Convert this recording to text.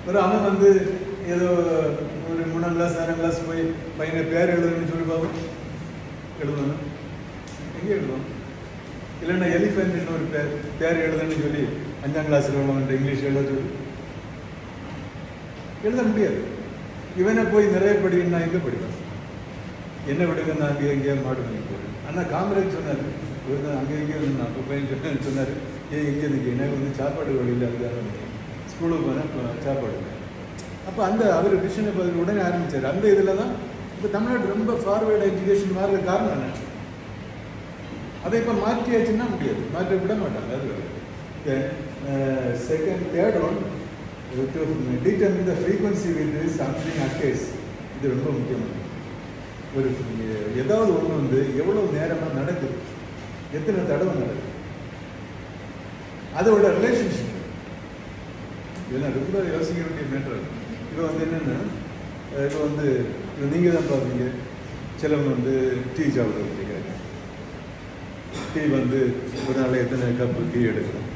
ஒரு அவன் வந்து ஏதோ ஒரு 3ஆம் கிளாஸ் 6ஆம் கிளாஸ் போய் பையனை பேர் எழுதுன்னு சொல்லி பார்ப்போம், எழுதணும். எங்கே எழுதுவோம்? இல்லைன்னா எலிஃபென்ட்னு ஒரு பேர் எழுதுன்னு சொல்லி 5ஆம் கிளாஸில் உள்ளவன்ட்டு இங்கிலீஷ் எழுத சொல்லி எழுத முடியாது. இவனை போய் நிறைய படிக்கணும்னா எங்கே படிப்பான்? என்ன விடுங்கன்னா அங்கே எங்கேயோ மாடு பண்ணி போகிறேன். ஆனால் காமராஜ் சொன்னார், இவர் தான் அங்கே எங்கேயோ நான் அப்போ பையன் சொன்னார், எங்கே இருக்கு எனக்கு வந்து சாப்பாடு வழியில் அதுக்காக ஸ்கூலுக்கு போனால் சாப்பாடு. அப்போ அந்த அவர் விஷனை பதில் உடனே ஆரம்பித்தார். அந்த இதில் தான் இப்போ தமிழ்நாடு ரொம்ப ஃபார்வேர்டு எஜுகேஷன் மாறுற காரணம் என்ன? அதை இப்போ மாற்றியாச்சுன்னா முடியாது, மாற்ற விட மாட்டாங்க. அது second third one to determine the frequency with which something occurs. இது ரொம்ப முக்கியமானது. ஒரு ஏதாவது ஒன்று வந்து எவ்வளோ நேரமாக நடக்குது, எத்தனை தடவை நடக்குது, அதோட ரிலேஷன்ஷிப் இதெல்லாம் ரொம்ப யோசிக்க வேண்டிய மேட்டர். இப்போ வந்து என்னென்னா, இப்போ வந்து இப்போ நீங்கள் தான் பார்ப்பீங்க, சிலவங்க வந்து டீ சாப்பிட்றது, டீ வந்து ஒரு நாள் எத்தனை கப்பு டீ எடுக்கணும்,